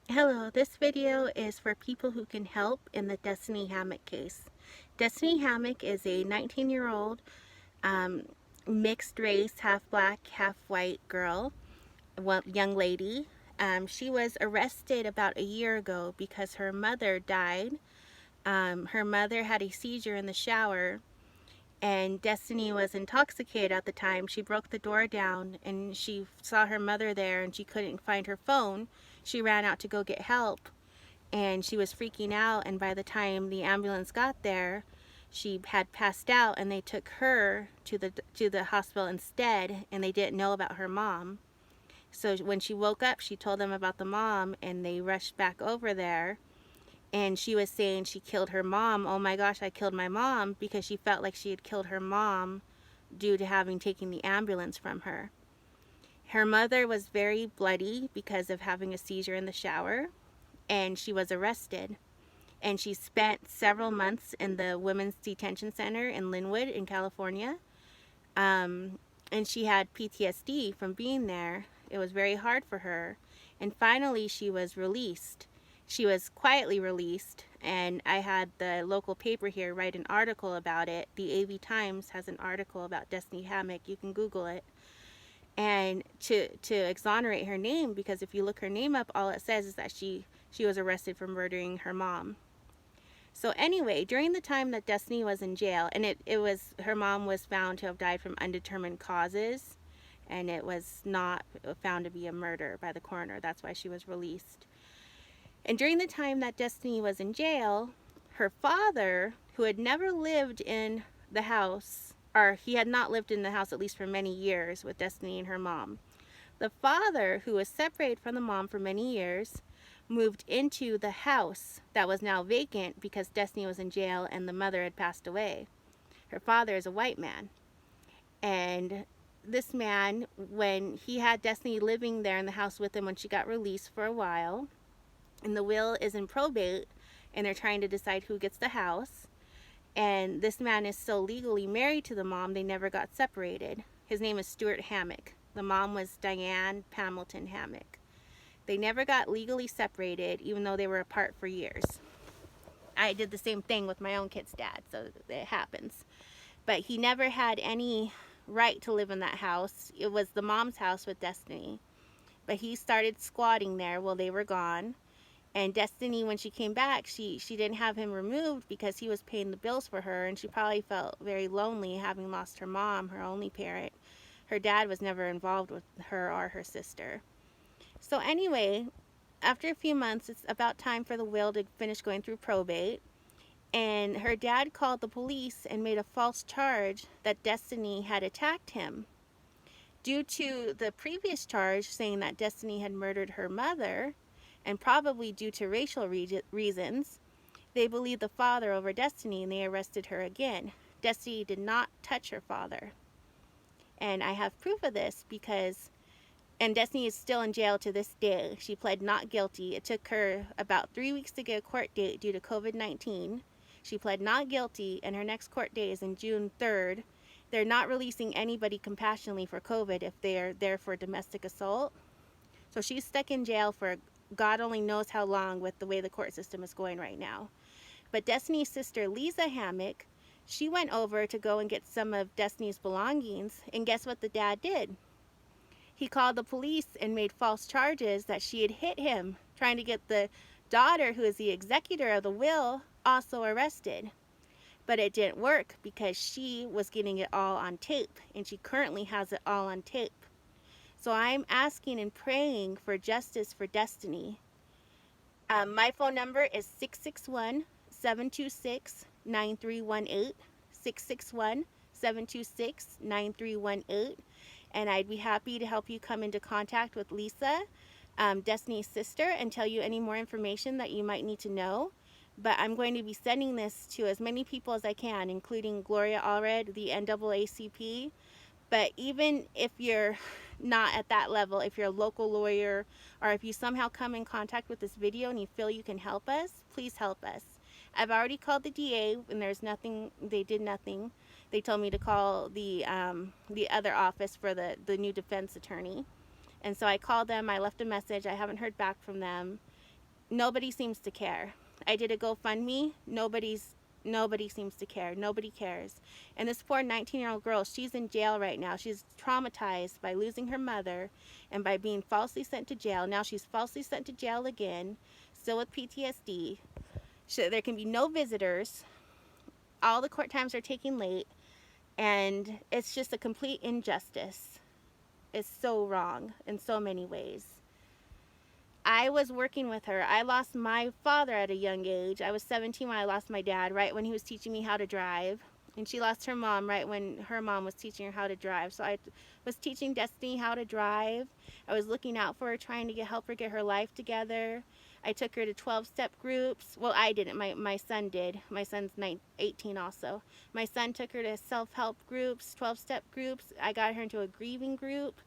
Hello, this video is for people who can help in the Destiny Hammack case. Destiny Hammack is a 19-year-old um, mixed race, half black, half white girl, young lady. She was arrested about a year ago because her mother died. Her mother had a seizure in the shower, and Destiny was intoxicated at the time. She broke the door down and she saw her mother there and she couldn't find her phone. She ran out to go get help and she was freaking out, and by the time the ambulance got there, she had passed out and they took her to the hospital instead, and they didn't know about her mom. So when she woke up, she told them about the mom and they rushed back over there, and she was saying she killed her mom. Oh my gosh, I killed my mom, because she felt like she had killed her mom due to having taken the ambulance from her. Her mother was very bloody because of having a seizure in the shower, and she was arrested. And she spent several months in the women's detention center in Lynwood in California. And she had PTSD from being there. It was very hard for her. And finally, she was released. She was quietly released, and I had the local paper here write an article about it. The avtimes has an article about Destiny Hammack. You can Google it. And to exonerate her name, because if you look her name up, all it says is that she was arrested for murdering her mom. So anyway, during the time that Destiny was in jail, and it was, her mom was found to have died from undetermined causes, and it was not found to be a murder by the coroner. That's why she was released. And during the time that Destiny was in jail, her father, who had never lived in the house, or he had not lived in the house at least for many years with Destiny and her mom. The father, who was separated from the mom for many years, moved into the house that was now vacant because Destiny was in jail and the mother had passed away. Her father is a white man. And this man, when he had Destiny living there in the house with him when she got released for a while, and the will is in probate, and they're trying to decide who gets the house, and this man is still legally married to the mom. They never got separated. His name is Stuart Hammack. The mom was Diane Pamilton Hammack. They never got legally separated, even though they were apart for years. I did the same thing with my own kid's dad, so it happens. But he never had any right to live in that house. It was the mom's house with Destiny. But he started squatting there while they were gone. And Destiny, when she came back, she didn't have him removed because he was paying the bills for her, and she probably felt very lonely having lost her mom, her only parent. Her dad was never involved with her or her sister. So anyway, after a few months, it's about time for the will to finish going through probate. And her dad called the police and made a false charge that Destiny had attacked him. Due to the previous charge saying that Destiny had murdered her mother, and probably due to racial reasons, they believed the father over Destiny, and they arrested her again. Destiny did not touch her father. And I have proof of this because, and Destiny is still in jail to this day. She pled not guilty. It took her about 3 weeks to get a court date due to COVID-19. She pled not guilty, and her next court date is in June 3rd. They're not releasing anybody compassionately for COVID if they're there for domestic assault. So she's stuck in jail for God only knows how long with the way the court system is going right now. But Destiny's sister, Lisa Hammack, she went over to go and get some of Destiny's belongings, and guess what the dad did? He called the police and made false charges that she had hit him, trying to get the daughter, who is the executor of the will, also arrested. But it didn't work because she was getting it all on tape, and she currently has it all on tape. So I'm asking and praying for justice for Destiny. My phone number is 661-726-9318, 661-726-9318, and I'd be happy to help you come into contact with Lisa, Destiny's sister, and tell you any more information that you might need to know. But I'm going to be sending this to as many people as I can, including Gloria Allred, the NAACP. But even if you're not at that level, if you're a local lawyer, or if you somehow come in contact with this video and you feel you can help us, please help us. I've already called the DA, and there's nothing, they did nothing. They told me to call the other office for the new defense attorney. And so I called them, I left a message, I haven't heard back from them. Nobody seems to care. I did a GoFundMe. Nobody seems to care. Nobody cares. And this poor 19-year-old girl, she's in jail right now. She's traumatized by losing her mother and by being falsely sent to jail. Now she's falsely sent to jail again, still with PTSD. So there can be no visitors. All the court times are taking late, and it's just a complete injustice. It's so wrong in so many ways. I was working with her. I lost my father at a young age. I was 17 when I lost my dad, right when he was teaching me how to drive. And she lost her mom right when her mom was teaching her how to drive. So I was teaching Destiny how to drive. I was looking out for her, trying to help her get her life together. I took her to 12-step groups. Well, I didn't. My son did. My son's 18 also. My son took her to self-help groups, 12-step groups. I got her into a grieving group.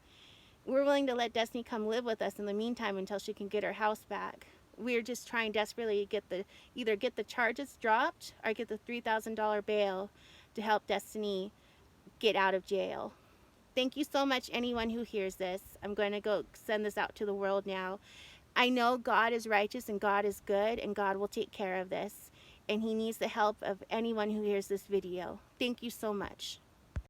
We're willing to let Destiny come live with us in the meantime until she can get her house back. We're just trying desperately to either get the charges dropped or get the $3,000 bail to help Destiny get out of jail. Thank you so much, anyone who hears this. I'm going to go send this out to the world now. I know God is righteous and God is good, and God will take care of this. And He needs the help of anyone who hears this video. Thank you so much.